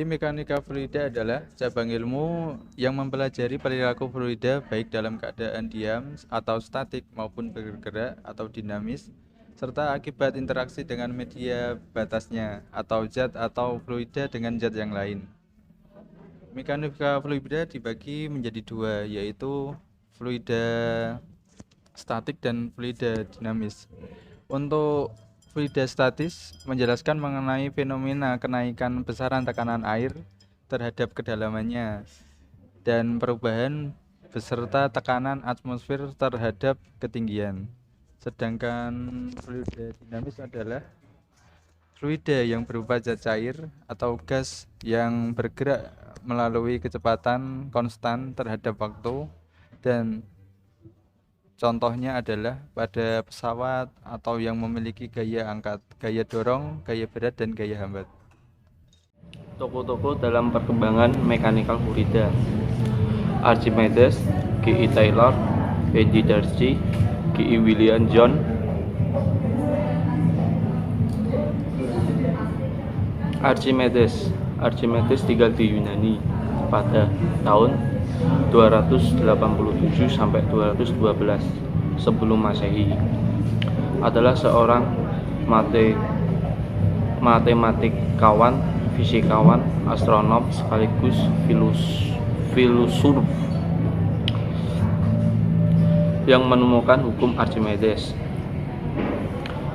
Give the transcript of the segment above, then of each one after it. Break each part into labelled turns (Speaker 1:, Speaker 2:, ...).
Speaker 1: Jadi mekanika fluida adalah cabang ilmu yang mempelajari perilaku fluida baik dalam keadaan diam atau statik maupun bergerak atau dinamis, serta akibat interaksi dengan media batasnya atau zat atau fluida dengan zat yang lain. Mekanika fluida dibagi menjadi dua, yaitu fluida statik dan fluida dinamis. Untuk fluida statis menjelaskan mengenai fenomena kenaikan besaran tekanan air terhadap kedalamannya dan perubahan beserta tekanan atmosfer terhadap ketinggian. Sedangkan fluida dinamis adalah fluida yang berupa zat cair atau gas yang bergerak melalui kecepatan konstan terhadap waktu, dan contohnya adalah pada pesawat atau yang memiliki gaya angkat, gaya dorong, gaya berat, dan gaya hambat.
Speaker 2: Tokoh-tokoh dalam perkembangan mekanikal fluida: Archimedes, G.E. Taylor, Eddie Darcy, G.E. William John. Archimedes tinggal di Yunani pada tahun 287 sampai 212 sebelum Masehi. Adalah seorang matematikawan, fisikawan, astronom sekaligus filosof yang menemukan hukum Archimedes,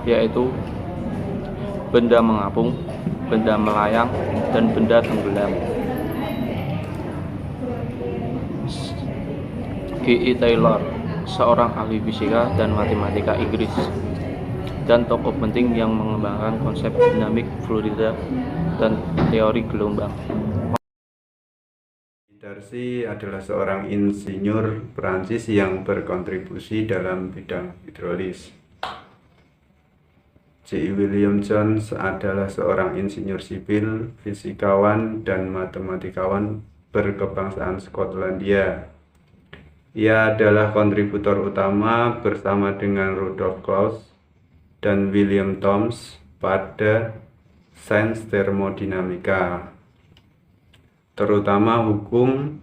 Speaker 2: yaitu benda mengapung, benda melayang, dan benda tenggelam. G.E. Taylor, seorang ahli fisika dan matematika Inggris dan tokoh penting yang mengembangkan konsep dinamik fluida dan teori gelombang.
Speaker 3: Darcy adalah seorang insinyur Perancis yang berkontribusi dalam bidang hidrolis. J. William Jones adalah seorang insinyur sipil, fisikawan, dan matematikawan berkebangsaan Skotlandia. Ia adalah kontributor utama bersama dengan Rudolf Claus dan William Thomson pada sains termodinamika, terutama hukum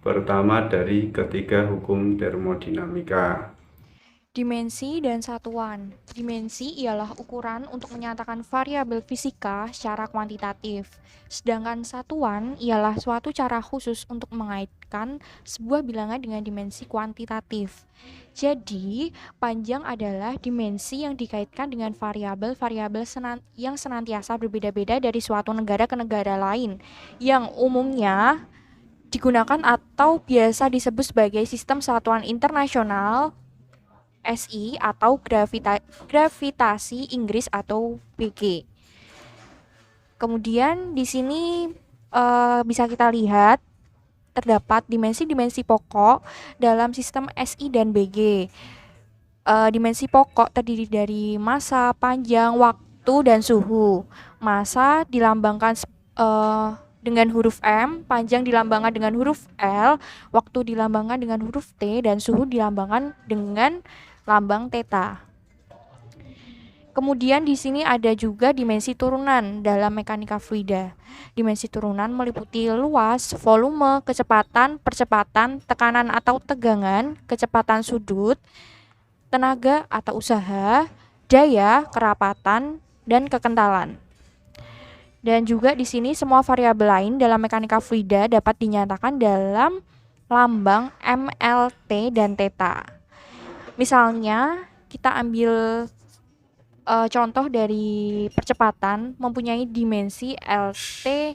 Speaker 3: pertama dari ketiga hukum termodinamika.
Speaker 4: Dimensi dan satuan. Dimensi ialah ukuran untuk menyatakan variabel fisika secara kuantitatif. Sedangkan satuan ialah suatu cara khusus untuk mengaitkan sebuah bilangan dengan dimensi kuantitatif. Jadi, panjang adalah dimensi yang dikaitkan dengan variabel-variabel yang senantiasa berbeda-beda dari suatu negara ke negara lain, yang umumnya digunakan atau biasa disebut sebagai sistem satuan internasional SI atau gravitasi Inggris atau BG. Kemudian di sini bisa kita lihat terdapat dimensi-dimensi pokok dalam sistem SI dan BG. Dimensi pokok terdiri dari massa, panjang, waktu, dan suhu. Massa dilambangkan dengan huruf M, panjang dilambangkan dengan huruf L, waktu dilambangkan dengan huruf T, dan suhu dilambangkan dengan lambang theta. Kemudian di sini ada juga dimensi turunan dalam mekanika fluida. Dimensi turunan meliputi luas, volume, kecepatan, percepatan, tekanan atau tegangan, kecepatan sudut, tenaga atau usaha, daya, kerapatan, dan kekentalan. Dan juga di sini semua variabel lain dalam mekanika fluida dapat dinyatakan dalam lambang MLT dan theta. Misalnya kita ambil contoh dari percepatan mempunyai dimensi LT-2.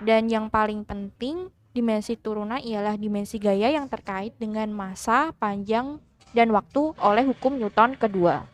Speaker 4: Dan yang paling penting, dimensi turunan ialah dimensi gaya yang terkait dengan massa, panjang, dan waktu oleh hukum Newton kedua.